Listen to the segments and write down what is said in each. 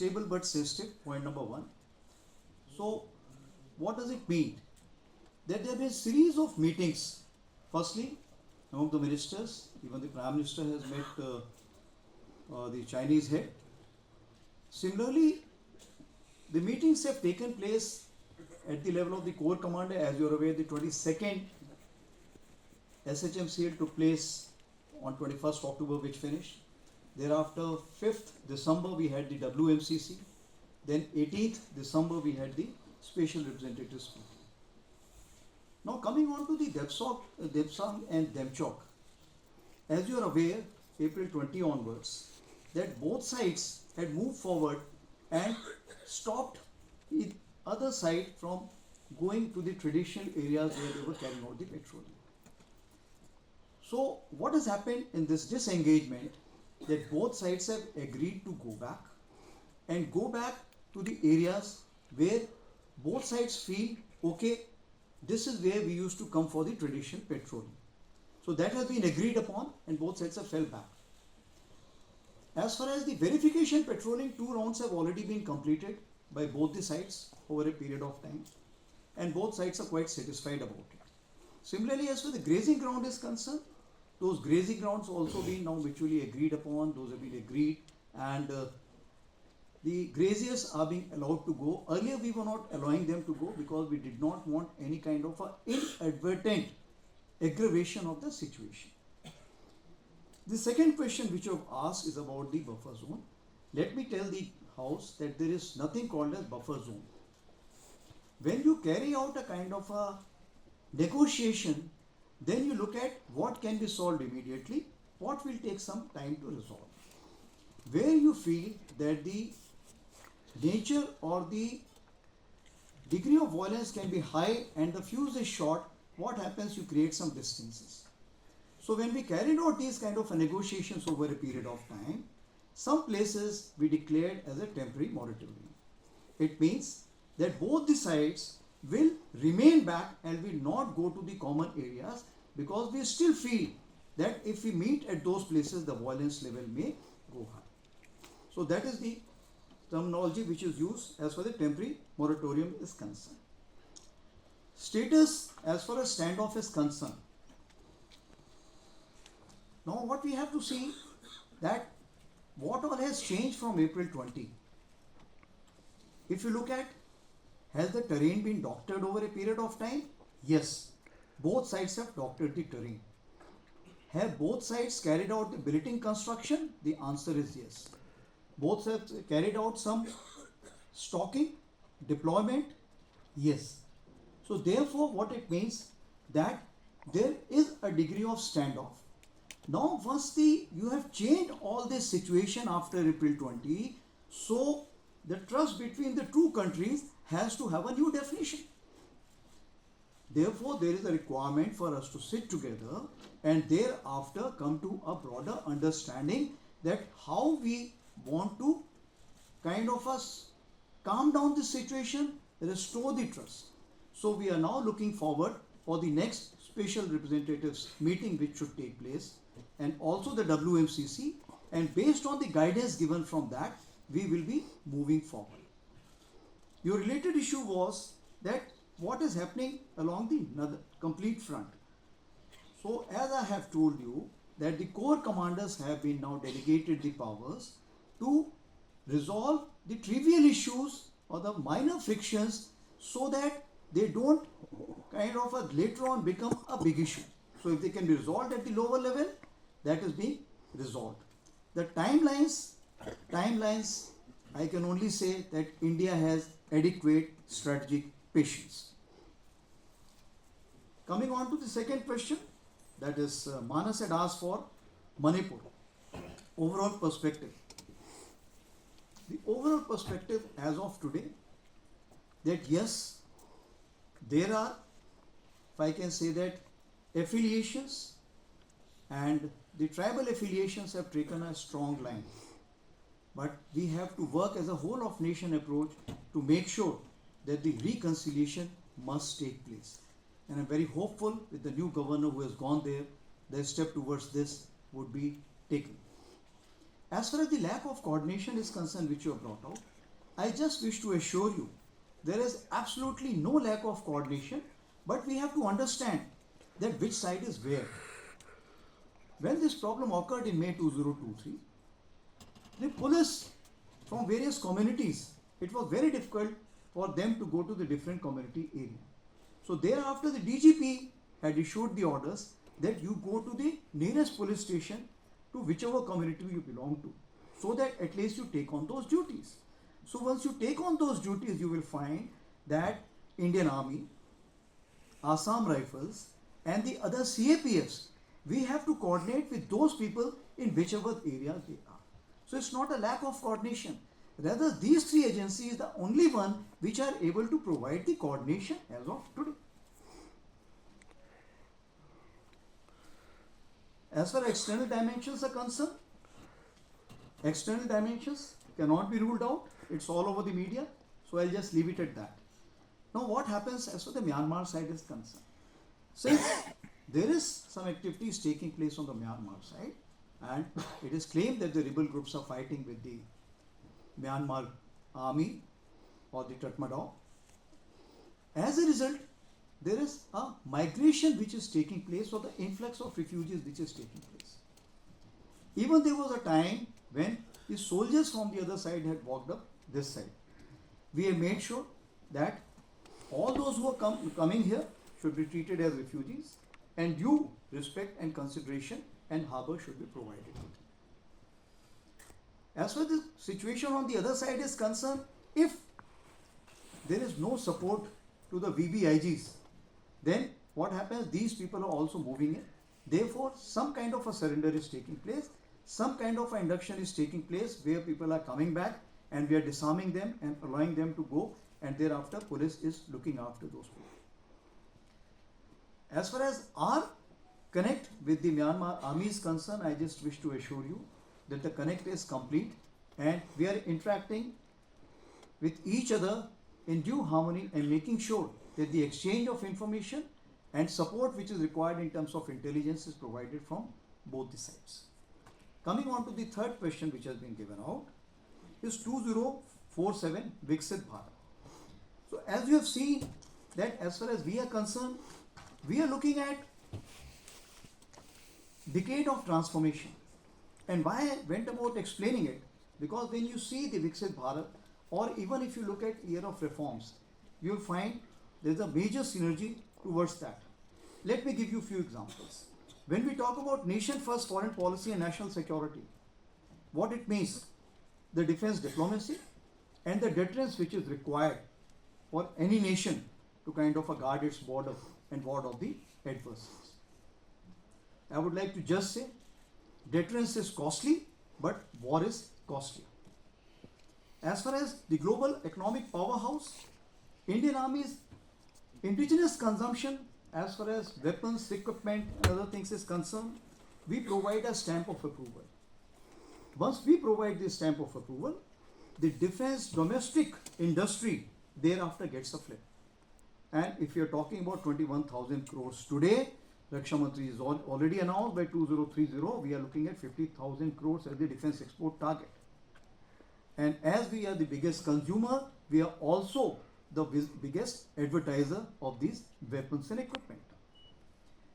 stable but sensitive, point number one. So, what does it mean? That there have been a series of meetings. Firstly, among the ministers, even the Prime Minister has met the Chinese head. Similarly, the meetings have taken place at the level of the Corps Commander. As you are aware, the 22nd SHMCL took place on 21st October, which finished. Thereafter, 5th December, we had the WMCC. Then 18th December, we had the Special Representatives meeting. Now coming on to the Depsang and Demchok. As you are aware, April 20 onwards, that both sides had moved forward and stopped the other side from going to the traditional areas where they were carrying out the patrolling. So what has happened in this disengagement, that both sides have agreed to go back to the areas where both sides feel, okay, this is where we used to come for the traditional patrolling. So that has been agreed upon and both sides have fell back. As far as the verification patrolling, 2 rounds have already been completed by both the sides over a period of time, and both sides are quite satisfied about it. Similarly, as far as the grazing ground is concerned, those grazing grounds also been now mutually agreed upon, those have been agreed, and the graziers are being allowed to go. Earlier we were not allowing them to go because we did not want any kind of inadvertent aggravation of the situation. The second question which you have asked is about the buffer zone. Let me tell the House that there is nothing called as buffer zone. When you carry out a kind of a negotiation, then you look at what can be solved immediately, what will take some time to resolve. Where you feel that the nature or the degree of violence can be high and the fuse is short, what happens? You create some distances. So when we carried out these kind of negotiations over a period of time, some places we declared as a temporary moratorium. It means that both the sides will remain back and will not go to the common areas, because we still feel that if we meet at those places, the violence level may go high. So that is the terminology which is used as far as the temporary moratorium is concerned. Status as far as standoff is concerned. Now what we have to see, that what all has changed from April 20. If you look at, has the terrain been doctored over a period of time? Yes, both sides have doctored the terrain. Have both sides carried out the billeting construction? The answer is yes. Both have carried out some stocking, deployment? Yes. So therefore what it means, that there is a degree of standoff. Now once you have changed all this situation after April 20, so the trust between the two countries has to have a new definition. Therefore there is a requirement for us to sit together and thereafter come to a broader understanding that how we want to kind of calm down the situation, restore the trust. So we are now looking forward for the next special representatives meeting which should take place, and also the WMCC, and based on the guidance given from that, we will be moving forward. Your related issue was that what is happening along the complete front. So as I have told you, that the Corps commanders have been now delegated the powers to resolve the trivial issues or the minor frictions, so that they don't kind of later on become a big issue. So if they can be resolved at the lower level, that is being resolved. The timelines, I can only say that India has adequate strategic patience. Coming on to the second question, that is Manas had asked for Manipur. Overall perspective. The overall perspective as of today, that yes, there are, if I can say that, affiliations, and the tribal affiliations have taken a strong line. But we have to work as a whole of nation approach to make sure that the reconciliation must take place. And I'm very hopeful with the new governor who has gone there, the step towards this would be taken. As far as the lack of coordination is concerned, which you have brought out, I just wish to assure you there is absolutely no lack of coordination, but we have to understand that which side is where. When this problem occurred in May 2023, the police from various communities, it was very difficult for them to go to the different community area. So thereafter the DGP had issued the orders that you go to the nearest police station to whichever community you belong to, so that at least you take on those duties. So once you take on those duties, you will find that Indian Army, Assam Rifles and the other CAPFs, we have to coordinate with those people in whichever area they are. So it's not a lack of coordination. Rather, these three agencies are the only one which are able to provide the coordination as of today. As far as external dimensions are concerned, external dimensions cannot be ruled out. It's all over the media. So I'll just leave it at that. Now what happens as far as the Myanmar side is concerned? Since there is some activities taking place on the Myanmar side, and it is claimed that the rebel groups are fighting with the Myanmar army or the Tatmadaw. As a result, there is a migration which is taking place, or the influx of refugees which is taking place. Even there was a time when the soldiers from the other side had walked up this side. We have made sure that all those who are coming here should be treated as refugees, and due respect and consideration and harbour should be provided. As far as the situation on the other side is concerned, if there is no support to the VBIGs, then what happens? These people are also moving in. Therefore, some kind of a surrender is taking place, some kind of an induction is taking place where people are coming back and we are disarming them and allowing them to go, and thereafter police is looking after those people. As far as our connect with the Myanmar army is concerned, I just wish to assure you that the connect is complete and we are interacting with each other in due harmony and making sure that the exchange of information and support which is required in terms of intelligence is provided from both the sides. Coming on to the third question which has been given out is 2047 Viksit Bharat. So as you have seen that as far as we are concerned, we are looking at decade of transformation. And why I went about explaining it, because when you see the Viksit Bharat, or even if you look at year of reforms, you will find there is a major synergy towards that. Let me give you a few examples. When we talk about nation first foreign policy and national security, what it means, the defense diplomacy and the deterrence which is required for any nation to kind of guard its border and ward off the adversaries. I would like to just say, deterrence is costly, but war is costlier. As far as the global economic powerhouse, Indian Army's indigenous consumption as far as weapons, equipment and other things is concerned, we provide a stamp of approval. Once we provide this stamp of approval, the defense domestic industry thereafter gets a flip. And if you are talking about 21,000 crores today, Raksha Mantri is already announced by 2030, we are looking at 50,000 crores as the defense export target. And as we are the biggest consumer, we are also the biggest advertiser of these weapons and equipment.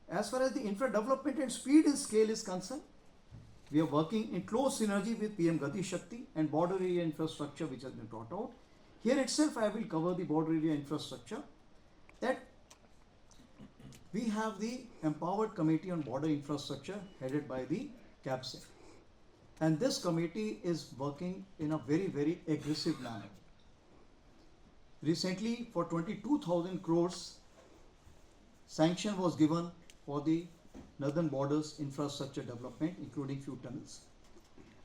As far as the infra development and speed and scale is concerned, we are working in close synergy with PM Gati Shakti and border area infrastructure which has been brought out. Here itself I will cover the border area infrastructure. That we have the Empowered Committee on Border Infrastructure headed by the CAPSEC. And this committee is working in a very, very aggressive manner. Recently, for 22,000 crores, sanction was given for the northern borders infrastructure development, including few tunnels.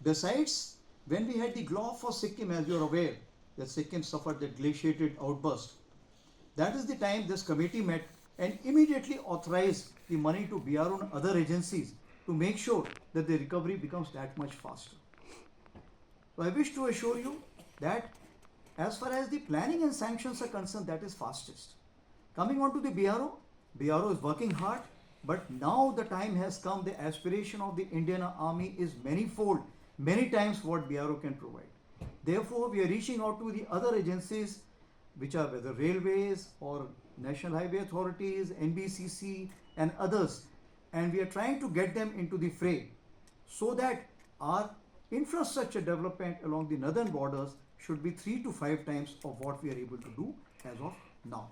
Besides, when we had the GLOF for Sikkim, as you are aware, that Sikkim suffered that glaciated outburst, that is the time this committee met and immediately authorized the money to BRO and other agencies to make sure that the recovery becomes that much faster. So I wish to assure you that as far as the planning and sanctions are concerned, that is fastest. Coming on to the BRO is working hard, but now the time has come, the aspiration of the Indian Army is manifold, many times what BRO can provide. Therefore, we are reaching out to the other agencies, which are whether railways or national highway authorities, NBCC, and others, and we are trying to get them into the fray so that our infrastructure development along the northern borders should be 3 to 5 times of what we are able to do as of now.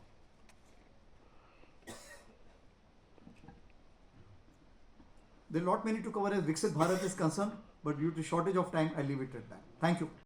There are not many to cover as Viksit Bharat is concerned, but due to shortage of time, I leave it at that. Thank you.